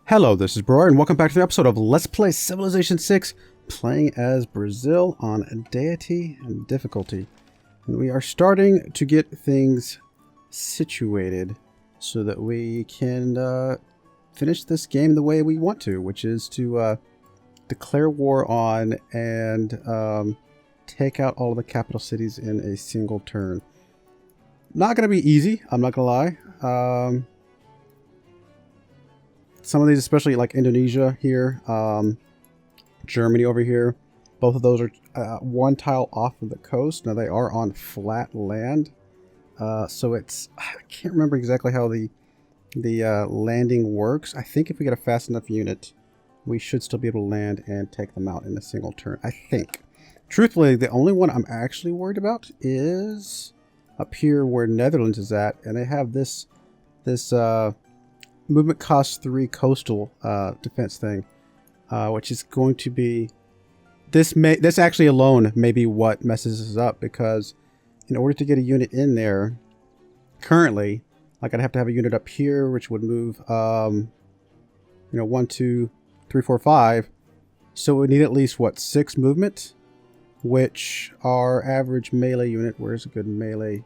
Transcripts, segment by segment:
Hello, this is Broyar, and welcome back to the episode of Let's Play Civilization 6, playing as Brazil on Deity and difficulty. And we are starting to get things situated so that we can finish this game the way we want to, which is to declare war on and take out all of the capital cities in a single turn. Not going to be easy, I'm not going to lie. Some of these, especially like Indonesia here, Germany over here, both of those are one tile off of the coast. Now they are on flat land, so it's, I can't remember exactly how the landing works. I think if we get a fast enough unit, we should still be able to land and take them out in a single turn, I think. Truthfully, the only one I'm actually worried about is up here where Netherlands is at, and they have this movement cost 3 coastal defense thing, which is going to be this actually alone may be what messes us up, because in order to get a unit in there currently, like, I'd have to have a unit up here which would move 1, 2, 3, 4, 5, so we need at least what, 6 movement, which our average melee unit, where's a good melee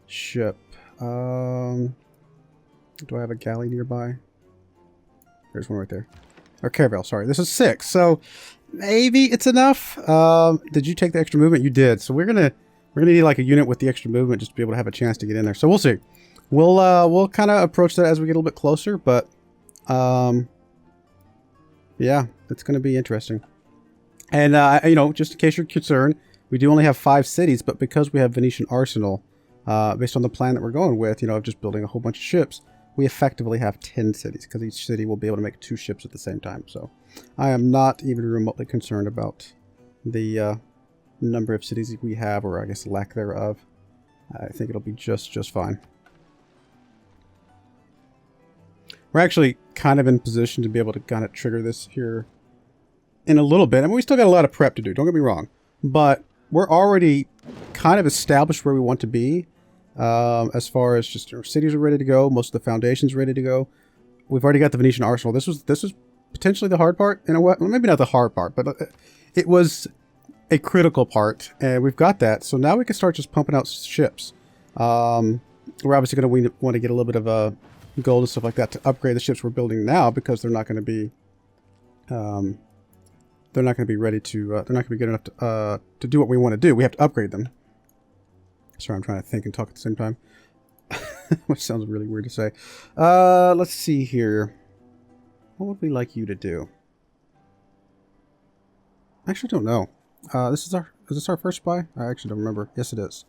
ship? Do I have a galley nearby? There's one right there. Or caravel, sorry. This is 6, so maybe it's enough. Did you take the extra movement? You did. So we're gonna need like a unit with the extra movement just to be able to have a chance to get in there. So we'll see. We'll kind of approach that as we get a little bit closer, but yeah, it's gonna be interesting. And just in case you're concerned, we do only have 5 cities, but because we have Venetian Arsenal, based on the plan that we're going with, of just building a whole bunch of ships, we effectively have 10 cities, because each city will be able to make 2 ships at the same time. So I am not even remotely concerned about the number of cities we have, or I guess lack thereof. I think it'll be just fine. We're actually kind of in position to be able to kind of trigger this here in a little bit. I mean, we still got a lot of prep to do, don't get me wrong, but we're already kind of established where we want to be. As far as just our cities are ready to go, most of the foundations ready to go. We've already got the Venetian Arsenal. This was potentially the hard part in a way. Well, maybe not the hard part, but it was a critical part, and we've got that. So now we can start just pumping out ships. We're obviously going to want to get a little bit of gold and stuff like that to upgrade the ships we're building now, because they're not going to be ready to they're not going to be good enough to do what we want to do. We have to upgrade them. Sorry, I'm trying to think and talk at the same time. Which sounds really weird to say. Let's see here. What would we like you to do? I actually don't know. Is this our first spy? I actually don't remember. Yes, it is.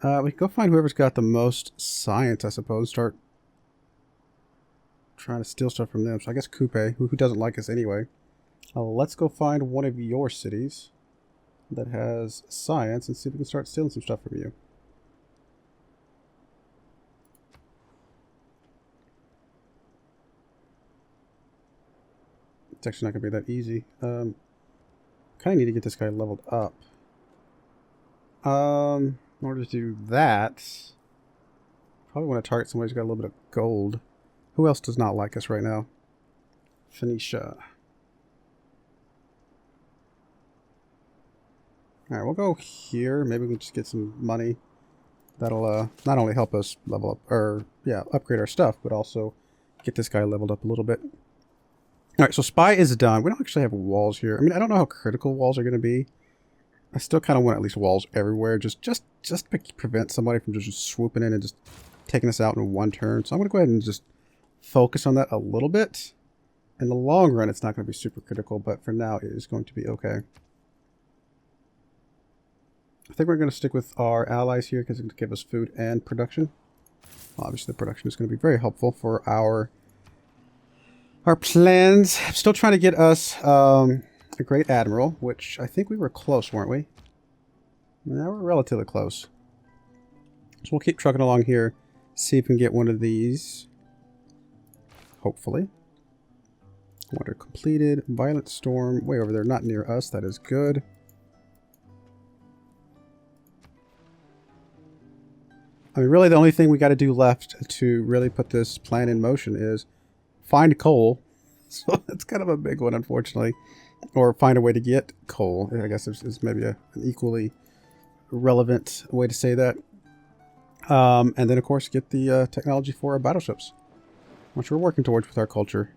We can go find whoever's got the most science, I suppose. Start trying to steal stuff from them. So I guess Coupe, who doesn't like us anyway. Let's go find one of your cities that has science and see if we can start stealing some stuff from you. It's actually not going to be that easy. Kind of need to get this guy leveled up. In order to do that, probably want to target somebody who's got a little bit of gold. Who else does not like us right now? Phoenicia. Alright, we'll go here. Maybe we can just get some money. That'll not only help us level up, or yeah, upgrade our stuff, but also get this guy leveled up a little bit. Alright, so spy is done. We don't actually have walls here. I mean, I don't know how critical walls are going to be. I still kind of want at least walls everywhere, just to prevent somebody from just swooping in and just taking us out in one turn. So I'm going to go ahead and just focus on that a little bit. In the long run, it's not going to be super critical, but for now, it is going to be okay. I think we're going to stick with our allies here because it's going to give us food and production. Obviously, the production is going to be very helpful for our plans. I'm still trying to get us a great admiral, which I think we were close, weren't we? Now we're relatively close. So we'll keep trucking along here, see if we can get one of these. Hopefully. Water completed. Violent storm way over there, not near us. That is good. I mean, really the only thing we got to do left to really put this plan in motion is find coal So that's kind of a big one, unfortunately. Or find a way to get coal, I guess is maybe an equally relevant way to say that. And then, of course, get the technology for our battleships, which we're working towards with our culture.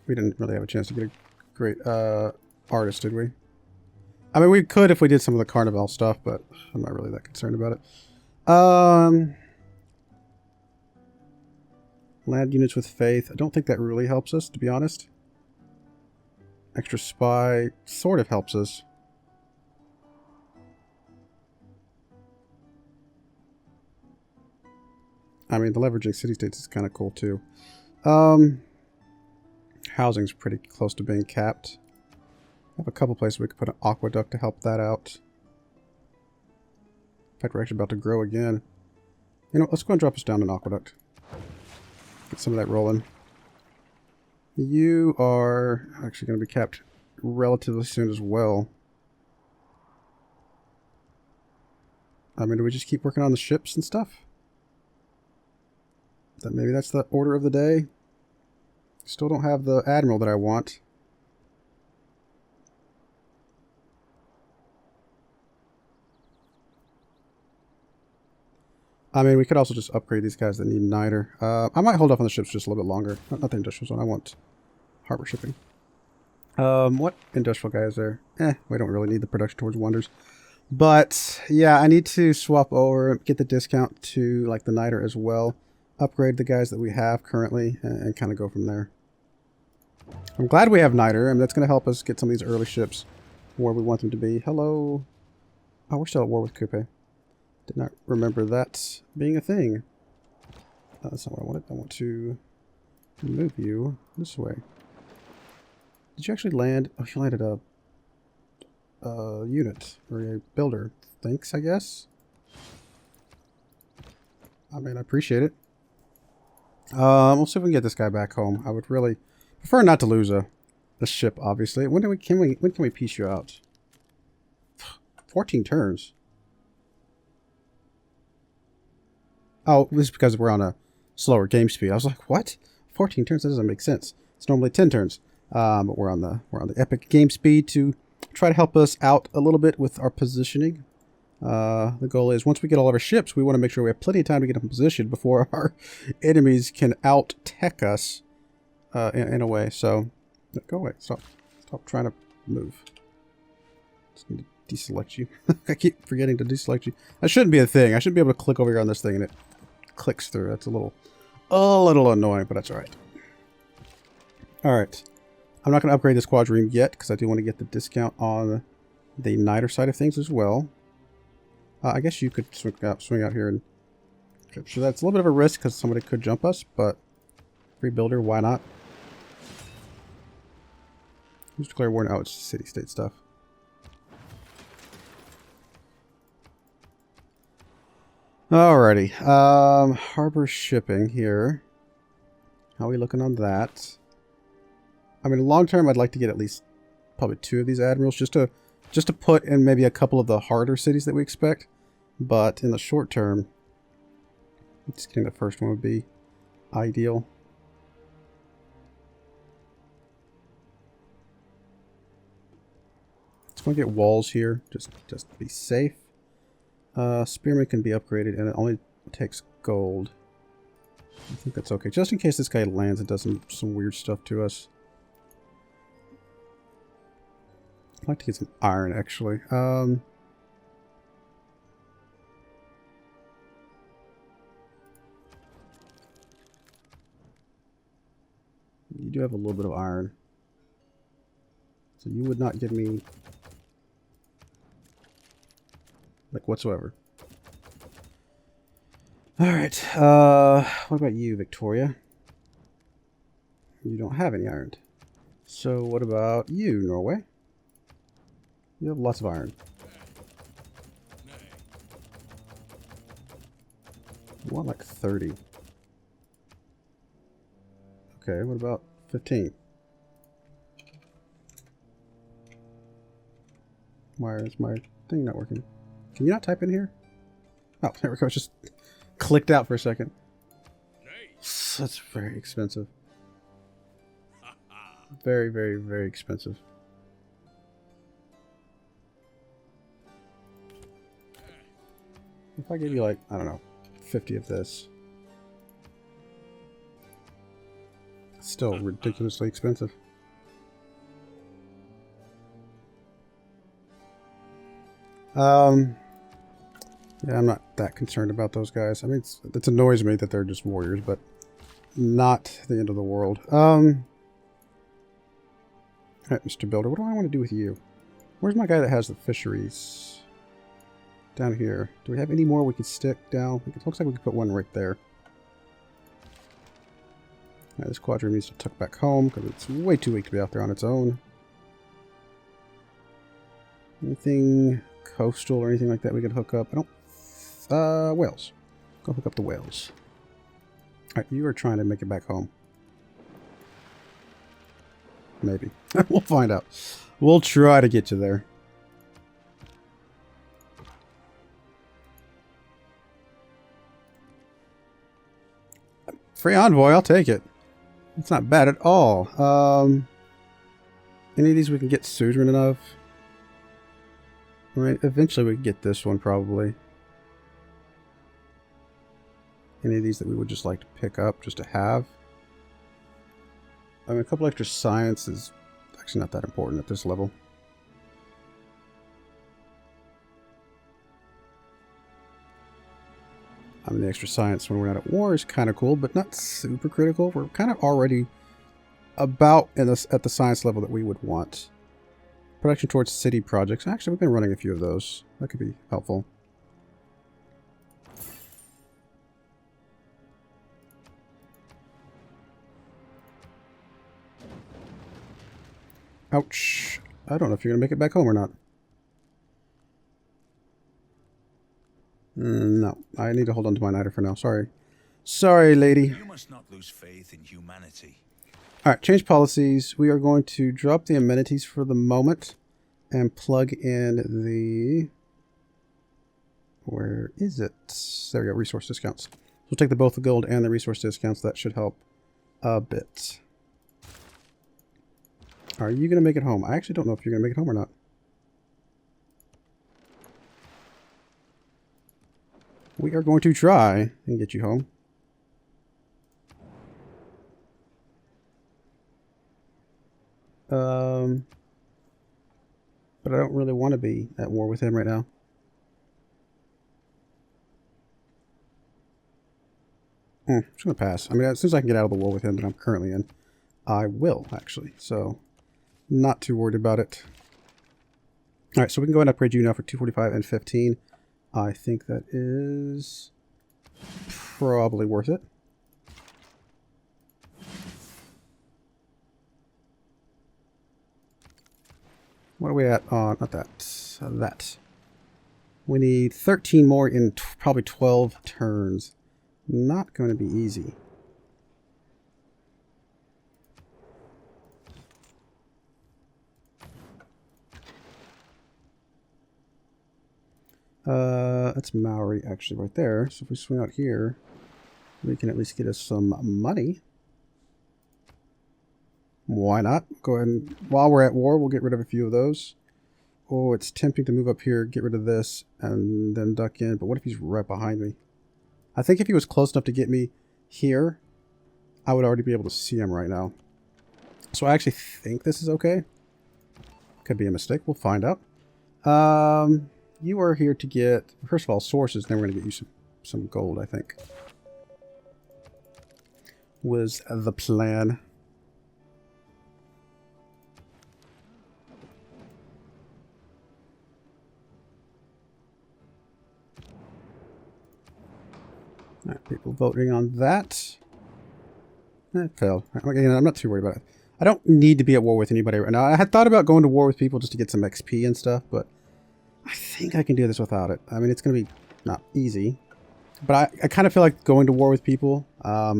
We didn't really have a chance to get a great artist, did we? I mean, we could if we did some of the Carnival stuff, but I'm not really that concerned about it. Land units with faith. I don't think that really helps us, to be honest. Extra spy sort of helps us. I mean, the leveraging city-states is kind of cool, too. Housing's pretty close to being capped. I have a couple places we could put an aqueduct to help that out. In fact, we're actually about to grow again. You know, let's go and drop us down an aqueduct. Get some of that rolling. You are actually going to be capped relatively soon as well. I mean, do we just keep working on the ships and stuff? Maybe that's the order of the day. Still don't have the admiral that I want. I mean, we could also just upgrade these guys that need niter. I might hold off on the ships just a little bit longer. Not the industrial zone. I want harbor shipping. What industrial guy is there? We don't really need the production towards wonders. But, yeah, I need to swap over, get the discount to, like, the niter as well. Upgrade the guys that we have currently, and kind of go from there. I'm glad we have niter, and that's going to help us get some of these early ships where we want them to be. Hello. Oh, we're still at war with Coupe. Did not remember that being a thing. That's not what I wanted. I want to move you this way. Did you actually land? Oh, you landed a unit or a builder. Thanks, I guess. I mean, I appreciate it. We'll see if we can get this guy back home. I would really prefer not to lose a ship, obviously. When can we piece you out? 14 turns. Oh, this is because we're on a slower game speed. I was like, what? 14 turns? That doesn't make sense. It's normally 10 turns. But we're on the epic game speed to try to help us out a little bit with our positioning. The goal is once we get all of our ships, we want to make sure we have plenty of time to get in position before our enemies can out-tech us in a way. So, go away. Stop trying to move. Just need to deselect you. I keep forgetting to deselect you. That shouldn't be a thing. I should be able to click over here on this thing and it clicks through. That's a little annoying, but that's all right. All right. I'm not going to upgrade this quadrireme yet because I do want to get the discount on the niter side of things as well. I guess you could swing out here and capture that. It's a little bit of a risk because somebody could jump us, but free builder, why not? Who's declare war? Oh, it's city-state stuff. Alrighty. Harbor shipping here. How are we looking on that? I mean, long term, I'd like to get at least probably 2 of these admirals just to put in maybe a couple of the harder cities that we expect. But in the short term, just getting the first one would be ideal. Let's go get walls here, just to be safe. Spearman can be upgraded, and it only takes gold. I think that's okay, just in case this guy lands and does some weird stuff to us. I'd like to get some iron, actually. You do have a little bit of iron. So you would not give me, like, whatsoever. Alright, what about you, Victoria? You don't have any iron. So what about you, Norway? You have lots of iron. You want like 30. Okay, what about 15? Why is my thing not working? Can you not type in here? Oh, there we go. It just clicked out for a second. That's very expensive. Very, very, very expensive. If I give you like, I don't know, 50 of this. It's still ridiculously expensive. Yeah, I'm not that concerned about those guys. I mean, it annoys me that they're just warriors, but not the end of the world. Alright, Mr. Builder, what do I want to do with you? Where's my guy that has the fisheries? Down here. Do we have any more we can stick down? It looks like we can put one right there. Alright, this quadrille needs to tuck back home because it's way too weak to be out there on its own. Anything coastal or anything like that we can hook up? I don't. Whales. Go hook up the whales. Alright, you are trying to make it back home. Maybe. We'll find out. We'll try to get you there. Free envoy, I'll take it. It's not bad at all. Any of these we can get suzerain of? Right, eventually we can get this one probably. Any of these that we would just like to pick up just to have. I mean, a couple extra science is actually not that important at this level. I mean, the extra science when we're not at war is kind of cool, but not super critical. We're kind of already about at the science level that we would want. Production towards city projects. Actually, we've been running a few of those. That could be helpful. Ouch. I don't know if you're going to make it back home or not. No. I need to hold on to my niter for now. Sorry. Sorry, lady. You must not lose faith in humanity. Alright, change policies. We are going to drop the amenities for the moment and plug in the... Where is it? There we go, resource discounts. We'll take both the gold and the resource discounts. That should help a bit. Are you going to make it home? I actually don't know if you're going to make it home or not. We are going to try and get you home. But I don't really want to be at war with him right now. I'm just going to pass. I mean, as soon as I can get out of the war with him that I'm currently in, I will, actually. So, not too worried about it. Alright, so we can go ahead and upgrade you now for 245 and 15. I think that is probably worth it. What are we at on, not that, that. We need 13 more in probably 12 turns. Not going to be easy. That's Maori actually right there. So if we swing out here, we can at least get us some money. Why not? Go ahead and, while we're at war, we'll get rid of a few of those. Oh, it's tempting to move up here, get rid of this, and then duck in. But what if he's right behind me? I think if he was close enough to get me here, I would already be able to see him right now. So I actually think this is okay. Could be a mistake. We'll find out. You are here to get, first of all, sources. Then we're going to get you some gold, I think. Was the plan. Alright, people voting on that. That failed. Again, I'm not too worried about it. I don't need to be at war with anybody right now. I had thought about going to war with people just to get some XP and stuff, but I think I can do this without it. I mean, it's going to be not easy, but I kind of feel like going to war with people. I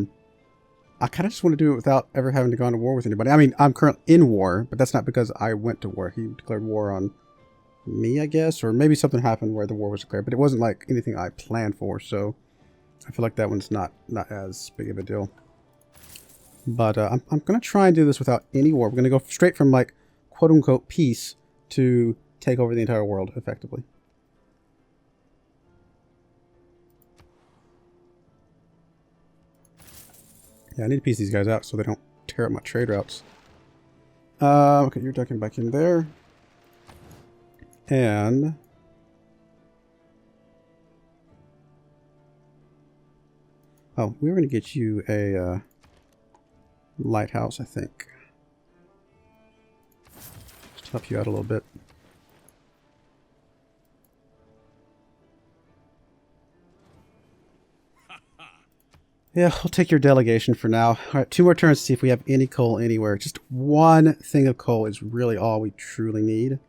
kind of just want to do it without ever having to go to war with anybody. I mean, I'm currently in war, but that's not because I went to war. He declared war on me, I guess, or maybe something happened where the war was declared, but it wasn't like anything I planned for, so I feel like that one's not as big of a deal. But I'm going to try and do this without any war. We're going to go straight from, like, quote-unquote peace to take over the entire world, effectively. Yeah, I need to piece these guys out so they don't tear up my trade routes. Okay, you're ducking back in there. And... oh, we were going to get you a lighthouse, I think. Just help you out a little bit. Yeah, we'll take your delegation for now. All right, 2 more turns to see if we have any coal anywhere. Just one thing of coal is really all we truly need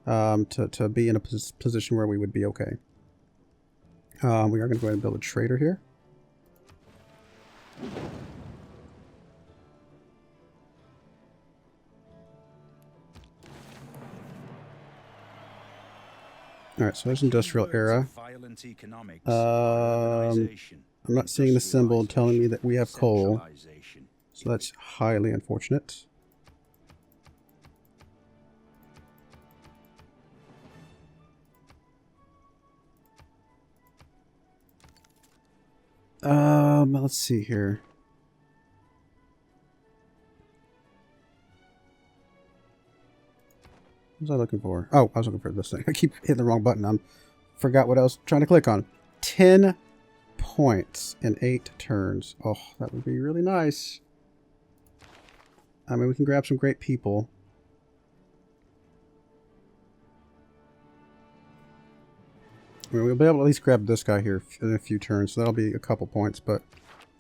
to be in a position where we would be okay. We are going to go ahead and build a trader here. Alright, so there's industrial era. I'm not seeing the symbol telling me that we have coal. So that's highly unfortunate. Let's see here. What was I looking for? Oh, I was looking for this thing. I keep hitting the wrong button. I forgot what I was trying to click on. 10 points in 8 turns. Oh, that would be really nice. I mean, we can grab some great people. I mean, we'll be able to at least grab this guy here in a few turns. So that'll be a couple points, but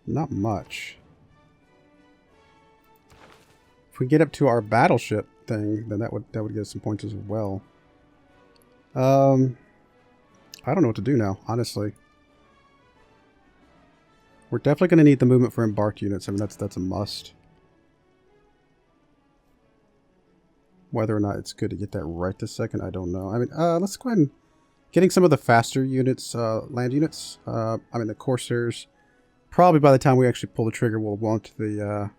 not much. If we get up to our battleship thing, then that would get us some points as well. I don't know what to do now, honestly. We're definitely going to need the movement for embarked units. I mean, that's a must. Whether or not it's good to get that right this second, I don't know. I mean, let's go ahead and getting some of the faster units, land units. I mean, the Corsairs. Probably by the time we actually pull the trigger, we'll want the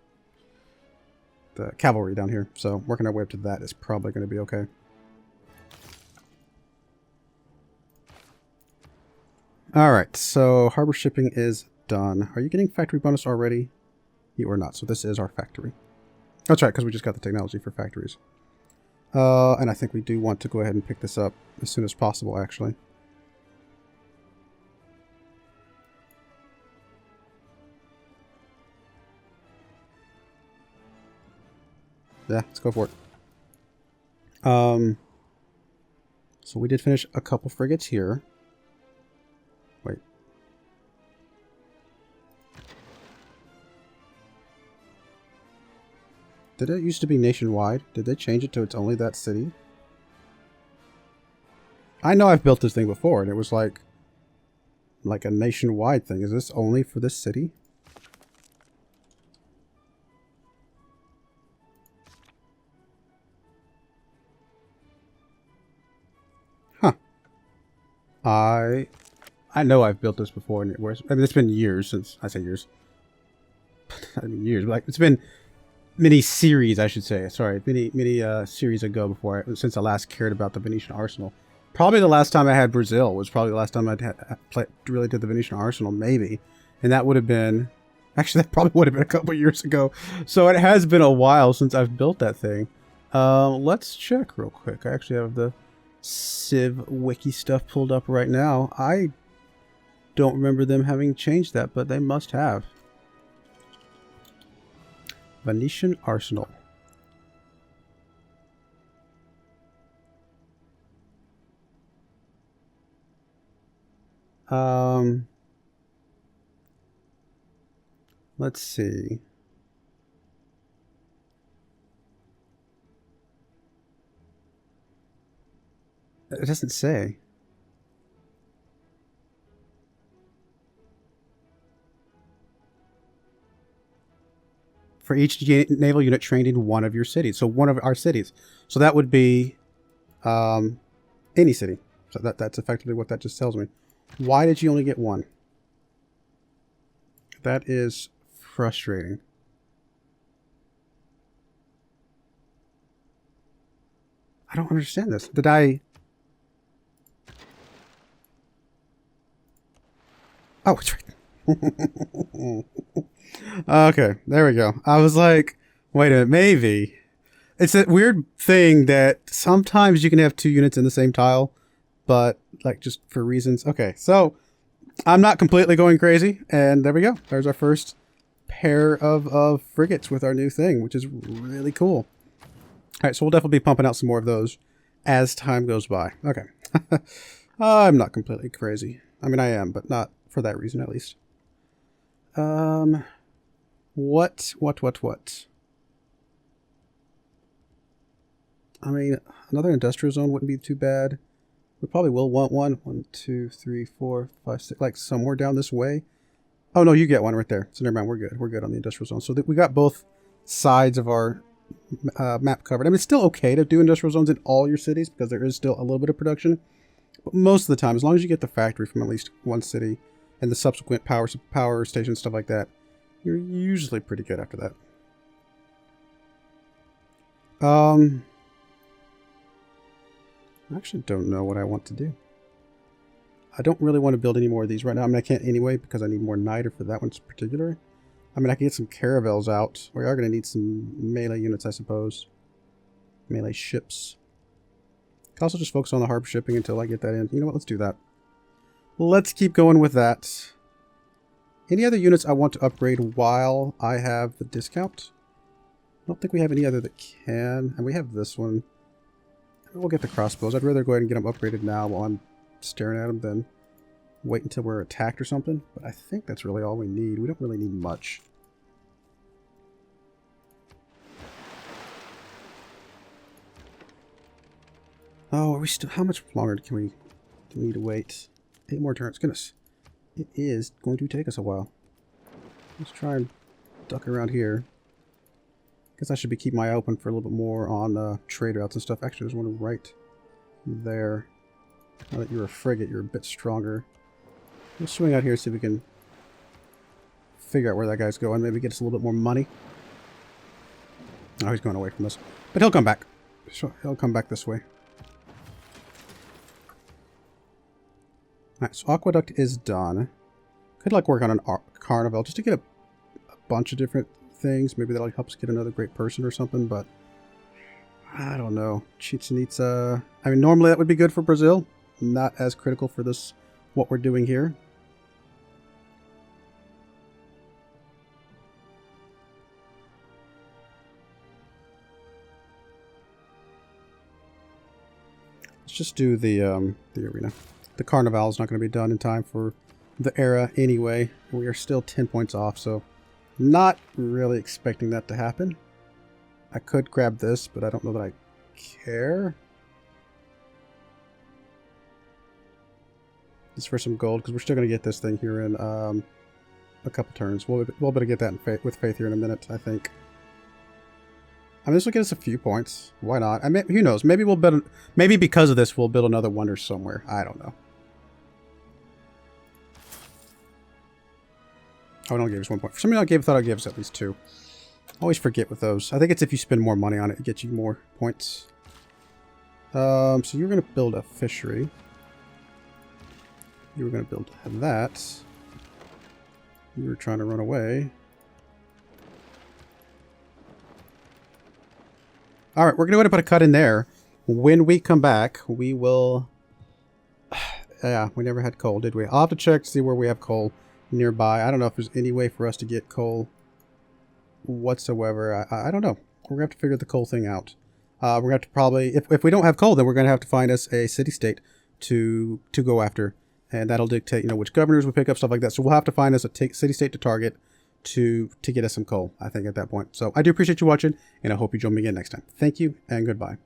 cavalry down here. So working our way up to that is probably going to be okay. Alright, so harbor shipping is done. Are you getting factory bonus already? You are not, so this is our factory. That's right, because we just got the technology for factories. And I think we do want to go ahead and pick this up as soon as possible, actually. Yeah, let's go for it. So we did finish a couple frigates here. Wait. Did it used to be nationwide? Did they change it to it's only that city? I know I've built this thing before, and it was like a nationwide thing. Is this only for this city? Huh. I know I've built this before, and I mean, it's been years since, I say years. I mean years, but like, it's been many series, I should say. Sorry, many series ago since I last cared about the Venetian Arsenal. Probably the last time I had Brazil was probably the last time I really did the Venetian Arsenal, maybe. And that would have been... actually, that probably would have been a couple years ago. So it has been a while since I've built that thing. Let's check real quick. I actually have the Civ Wiki stuff pulled up right now. I don't remember them having changed that, but they must have. Venetian Arsenal. Let's see. It doesn't say. For each naval unit trained in one of your cities. So one of our cities. So that would be any city. So that's effectively what that just tells me. Why did you only get one? That is frustrating. I don't understand this. Did I... Oh, it's right. Okay, there we go. I was like, wait a minute, maybe. It's that weird thing that sometimes you can have two units in the same tile, but like just for reasons. Okay, so I'm not completely going crazy, and there we go. There's our first pair of frigates with our new thing, which is really cool. All right, so we'll definitely be pumping out some more of those as time goes by. Okay. I'm not completely crazy. I mean, I am, but not for that reason, at least. What? I mean, another industrial zone wouldn't be too bad. We probably will want one. 1, 2, 3, 4, 5, 6, like somewhere down this way. Oh, no, you get one right there. So never mind, we're good. We're good on the industrial zone. So we got both sides of our map covered. I mean, it's still okay to do industrial zones in all your cities because there is still a little bit of production. But most of the time, as long as you get the factory from at least one city and the subsequent power stations, stuff like that, you're usually pretty good after that. I actually don't know what I want to do. I don't really want to build any more of these right now. I mean, I can't anyway because I need more niter for that one in particular. I mean, I can get some caravels out. We are going to need some melee units, I suppose. Melee ships. I can also just focus on the harbor shipping until I get that in. You know what? Let's do that. Let's keep going with that. Any other units I want to upgrade while I have the discount? I don't think we have any other that can. And we have this one. We'll get the crossbows. I'd rather go ahead and get them upgraded now while I'm staring at them than wait until we're attacked or something. But I think that's really all we need. We don't really need much. Oh, are we still... How much longer do we need to wait? 8 more turns. Goodness. It is going to take us a while. Let's try and duck around here. Guess I should be keeping my eye open for a little bit more on trade routes and stuff. Actually, there's one right there. Now that you're a frigate, you're a bit stronger. We'll swing out here, see if we can figure out where that guy's going. Maybe get us a little bit more money. Oh, he's going away from us. But he'll come back. He'll come back this way. Alright, so Aqueduct is done. Could like work on an carnival just to get a bunch of different things. Maybe that'll help us get another great person or something, but I don't know. Chichen Itza. I mean, normally that would be good for Brazil. Not as critical for this, what we're doing here. Let's just do the arena. The Carnival is not going to be done in time for the era anyway. We are still 10 points off, so not really expecting that to happen. I could grab this, but I don't know that I care. Just for some gold, because we're still going to get this thing here in a couple turns. We'll be able to get that with faith here in a minute, I think. I mean, this will get us a few points. Why not? I mean, who knows? Maybe we'll build. Maybe because of this, we'll build another wonder somewhere. I don't know. Oh, no, it gave us 1 point. For some reason, I thought it gave us at least 2. Always forget with those. I think it's if you spend more money on it, it gets you more points. So you're going to build a fishery. You were going to build that. You were trying to run away. Alright, we're going to go ahead and put a cut in there. When we come back, we will... Yeah, we never had coal, did we? I'll have to check to see where we have coal nearby. I don't know if there's any way for us to get coal whatsoever. I don't know. We're going to have to figure the coal thing out. We're going to have to probably... If we don't have coal, then we're going to have to find us a city-state to go after. And that'll dictate, you know, which governors we pick up, stuff like that. So we'll have to find us a city-state to target to get us some coal, I think, at that point. So I do appreciate you watching, and I hope you join me again next time. Thank you, and goodbye.